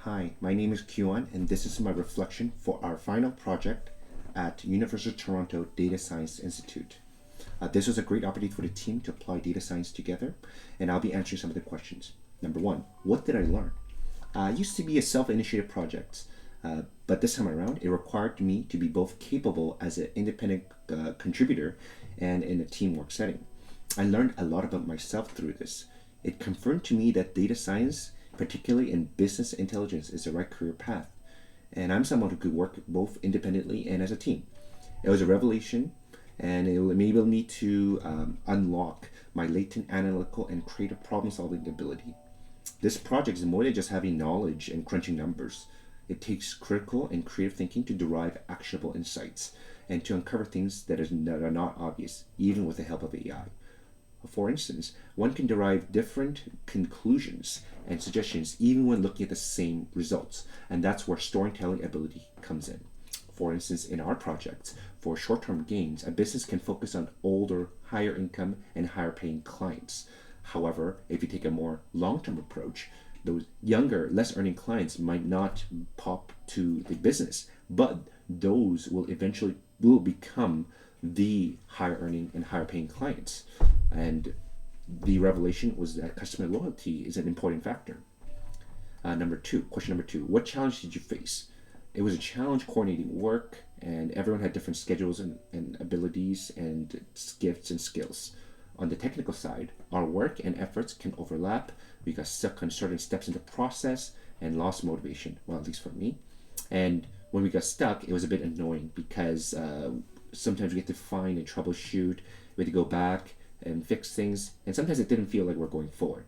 Hi, my name is Kyuhwan, and this is my reflection for our final project at University of Toronto Data Science Institute. This was a great opportunity for the team to apply data science together, and I'll be answering some of the questions. Number one, what did I learn? It used to be a self-initiated project, but this time around, it required me to be both capable as an independent contributor and in a teamwork setting. I learned a lot about myself through this. It confirmed to me that data science, particularly in business intelligence, is the right career path. And I'm someone who could work both independently and as a team. It was a revelation, and it will enable me to unlock my latent analytical and creative problem solving ability. This project is more than just having knowledge and crunching numbers. It takes critical and creative thinking to derive actionable insights and to uncover things that are not obvious, even with the help of AI. For instance, one can derive different conclusions and suggestions even when looking at the same results, and that's where storytelling ability comes in. For instance, in our projects, for short term gains, a business can focus on older, higher income, and higher paying clients. However, if you take a more long term approach, those younger, less earning clients might not pop to the business, but those will become the higher earning and higher paying clients. And the revelation was that customer loyalty is an important factor. Question number two, what challenge did you face? It was a challenge coordinating work, and everyone had different schedules and abilities and gifts and skills. On the technical side, our work and efforts can overlap. We got stuck on certain steps in the process and lost motivation, well, at least for me. And when we got stuck, it was a bit annoying because sometimes we get to find and troubleshoot, we had to go back and fix things, and sometimes it didn't feel like we're going forward.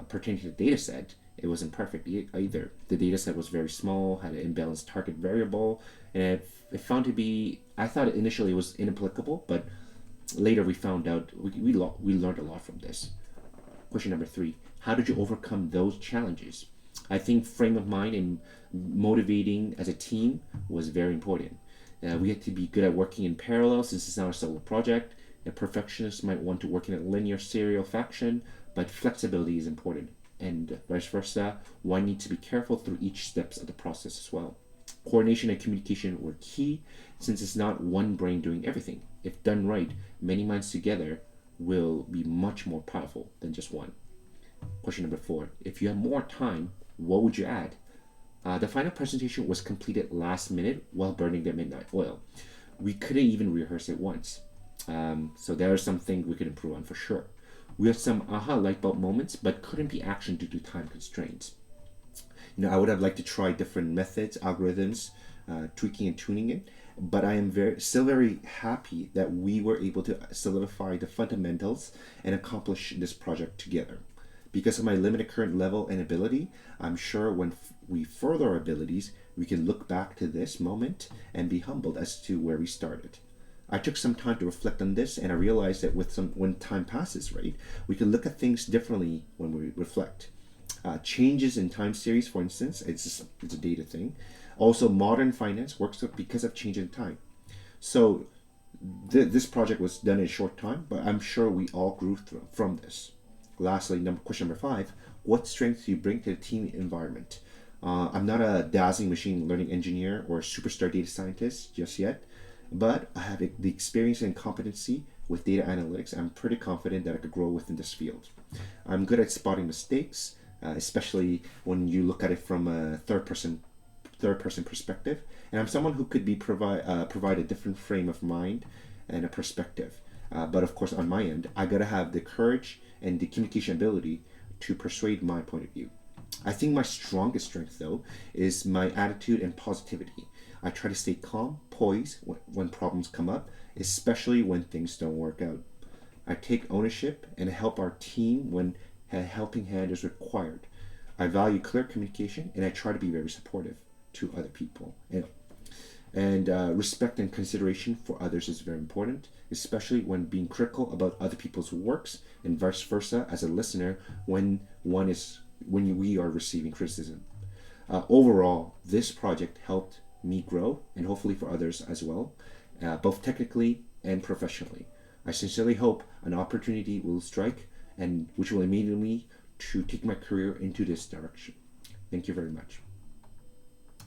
Pertaining to the data set, it wasn't perfect either. The data set was very small, had an imbalanced target variable, and it found to be, I thought initially it was inapplicable, but later we found out we learned a lot from this. Question number three, how did you overcome those challenges? I think frame of mind and motivating as a team was very important. We had to be good at working in parallel since it's not a solo project. A perfectionist might want to work in a linear serial fashion, but flexibility is important. And vice versa, one needs to be careful through each steps of the process as well. Coordination and communication were key since it's not one brain doing everything. If done right, many minds together will be much more powerful than just one. Question number four, if you had more time, what would you add? The final presentation was completed last minute while burning the midnight oil. We couldn't even rehearse it once. So there are some things we could improve on for sure. We had some aha light bulb moments, but couldn't be actioned due to time constraints. I would have liked to try different methods, algorithms, tweaking and tuning it, but I am still very happy that we were able to solidify the fundamentals and accomplish this project together. Because of my limited current level and ability, I'm sure when we further our abilities, we can look back to this moment and be humbled as to where we started. I took some time to reflect on this, and I realized that when time passes, right, we can look at things differently when we reflect. Changes in time series, for instance, it's a data thing. Also, modern finance works because of change in time. So this project was done in a short time, but I'm sure we all grew from this. Lastly, question number five, what strengths do you bring to the team environment? I'm not a dazzling machine learning engineer or a superstar data scientist just yet, but I have the experience and competency with data analytics. I'm pretty confident that I could grow within this field. I'm good at spotting mistakes, especially when you look at it from a third person perspective. And I'm someone who could provide a different frame of mind and a perspective. But of course, on my end, I gotta have the courage and the communication ability to persuade my point of view. I think my strongest strength, though, is my attitude and positivity. I try to stay calm, poised when problems come up, especially when things don't work out. I take ownership and help our team when a helping hand is required. I value clear communication, and I try to be very supportive to other people. And respect and consideration for others is very important, especially when being critical about other people's works, and vice versa as a listener when we are receiving criticism. Overall, this project helped me grow, and hopefully for others as well, both technically and professionally. I sincerely hope an opportunity will strike, and which will enable me to take my career into this direction. Thank you very much.